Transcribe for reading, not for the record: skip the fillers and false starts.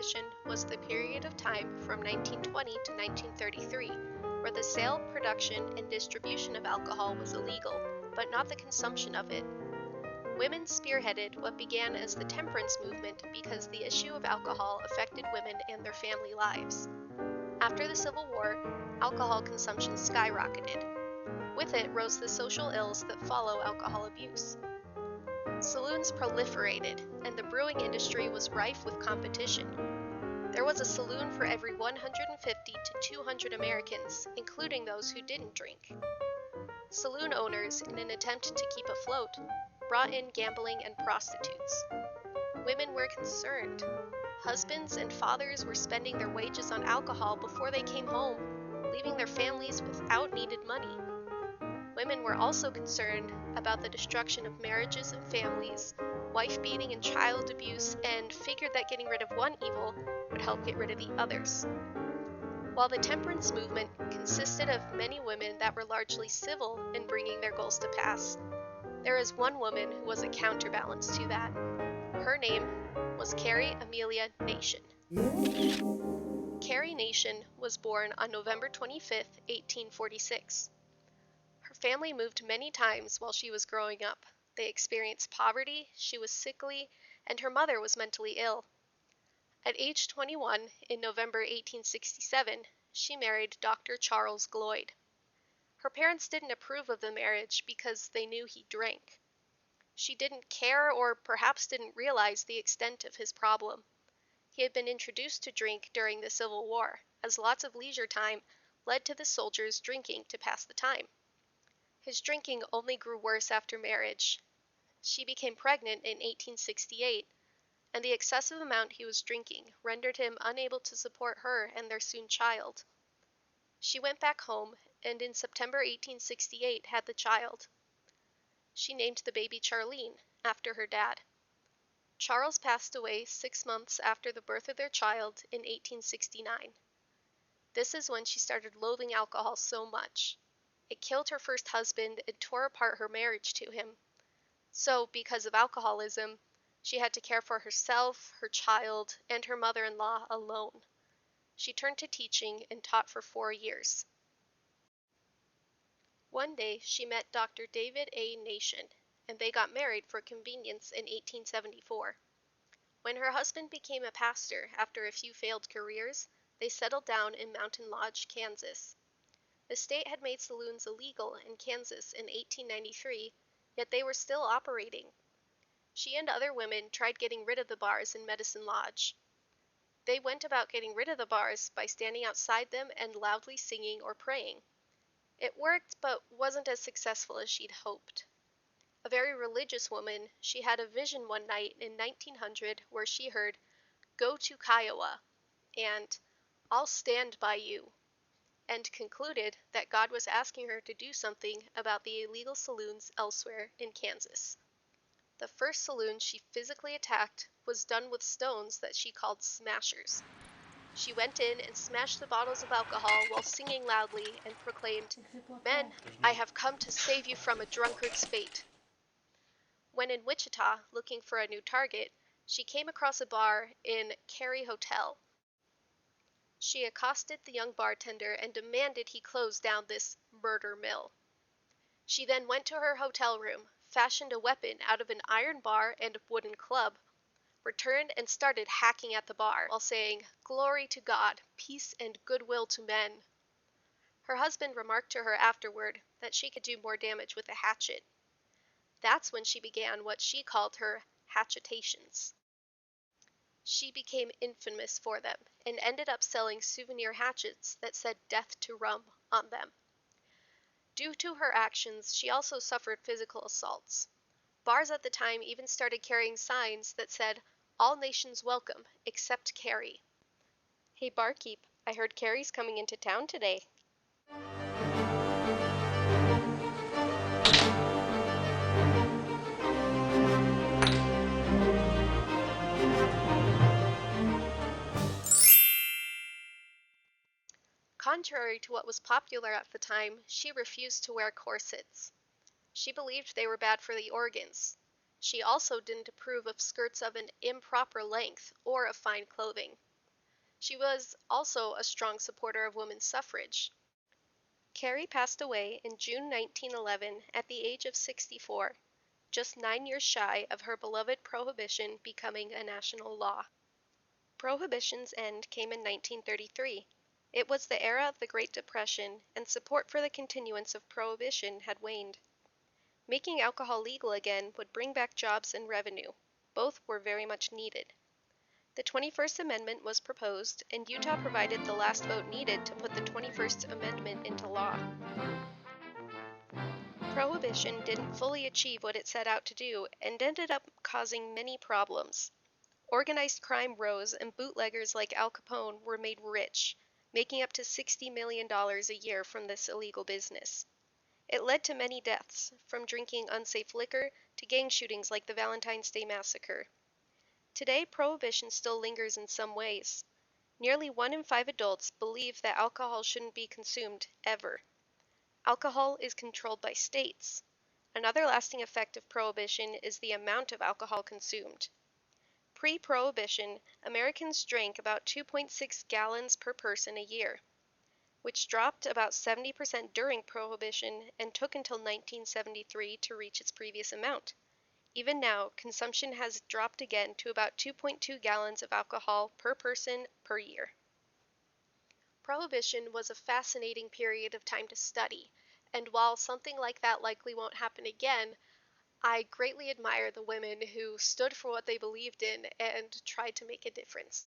Prohibition was the period of time from 1920 to 1933 where the sale, production, and distribution of alcohol was illegal, but not the consumption of it. Women spearheaded what began as the Temperance movement because the issue of alcohol affected women and their family lives. After the Civil War, alcohol consumption skyrocketed. With it rose the social ills that follow alcohol abuse. Saloons proliferated, and the brewing industry was rife with competition. There was a saloon for every 150 to 200 Americans, including those who didn't drink. Saloon owners, in an attempt to keep afloat, brought in gambling and prostitutes. Women were concerned. Husbands and fathers were spending their wages on alcohol before they came home, leaving their families without needed money. Women were also concerned about the destruction of marriages and families, wife beating and child abuse, and figured that getting rid of one evil would help get rid of the others. While the temperance movement consisted of many women that were largely civil in bringing their goals to pass, there is one woman who was a counterbalance to that. Her name was Carrie Amelia Nation. Carrie Nation was born on November 25, 1846. Her family moved many times while she was growing up. They experienced poverty, she was sickly, and her mother was mentally ill. At age 21, in November 1867, she married Dr. Charles Gloyd. Her parents didn't approve of the marriage because they knew he drank. She didn't care or perhaps didn't realize the extent of his problem. He had been introduced to drink during the Civil War, as lots of leisure time led to the soldiers drinking to pass the time. His drinking only grew worse after marriage. She became pregnant in 1868, and the excessive amount he was drinking rendered him unable to support her and their soon child. She went back home, and in September 1868 had the child. She named the baby Charlene, after her dad. Charles passed away 6 months after the birth of their child in 1869. This is when she started loathing alcohol so much. It killed her first husband and tore apart her marriage to him. So, because of alcoholism, she had to care for herself, her child, and her mother-in-law alone. She turned to teaching and taught for 4 years. One day, she met Dr. David A. Nation, and they got married for convenience in 1874. When her husband became a pastor after a few failed careers, they settled down in Mountain Lodge, Kansas. The state had made saloons illegal in Kansas in 1893, yet they were still operating. She and other women tried getting rid of the bars in Medicine Lodge. They went about getting rid of the bars by standing outside them and loudly singing or praying. It worked, but wasn't as successful as she'd hoped. A very religious woman, she had a vision one night in 1900 where she heard, "Go to Kiowa," and "I'll stand by you," and concluded that God was asking her to do something about the illegal saloons elsewhere in Kansas. The first saloon she physically attacked was done with stones that she called smashers. She went in and smashed the bottles of alcohol while singing loudly and proclaimed, "Men, I have come to save you from a drunkard's fate." When in Wichita, looking for a new target, she came across a bar in Cary Hotel. She accosted the young bartender and demanded he close down this murder mill. She then went to her hotel room, fashioned a weapon out of an iron bar and wooden club, returned and started hacking at the bar while saying, "Glory to God, peace and goodwill to men." Her husband remarked to her afterward that she could do more damage with a hatchet. That's when she began what she called her hatchetations. She became infamous for them and ended up selling souvenir hatchets that said "Death to Rum" on them. Due to her actions, she also suffered physical assaults. Bars at the time even started carrying signs that said, "All nations welcome, except Carrie." "Hey barkeep, I heard Carrie's coming into town today." Contrary to what was popular at the time, she refused to wear corsets. She believed they were bad for the organs. She also didn't approve of skirts of an improper length or of fine clothing. She was also a strong supporter of women's suffrage. Carrie passed away in June 1911 at the age of 64, just 9 years shy of her beloved Prohibition becoming a national law. Prohibition's end came in 1933. It was the era of the Great Depression, and support for the continuance of Prohibition had waned. Making alcohol legal again would bring back jobs and revenue. Both were very much needed. The 21st Amendment was proposed, and Utah provided the last vote needed to put the 21st Amendment into law. Prohibition didn't fully achieve what it set out to do and ended up causing many problems. Organized crime rose, and bootleggers like Al Capone were made rich, making up to $60 million a year from this illegal business. It led to many deaths, from drinking unsafe liquor to gang shootings like the Valentine's Day Massacre. Today, prohibition still lingers in some ways. Nearly 1 in 5 adults believe that alcohol shouldn't be consumed ever. Alcohol is controlled by states. Another lasting effect of prohibition is the amount of alcohol consumed. Pre-prohibition, Americans drank about 2.6 gallons per person a year, which dropped about 70% during prohibition and took until 1973 to reach its previous amount. Even now, consumption has dropped again to about 2.2 gallons of alcohol per person per year. Prohibition was a fascinating period of time to study, and while something like that likely won't happen again, I greatly admire the women who stood for what they believed in and tried to make a difference.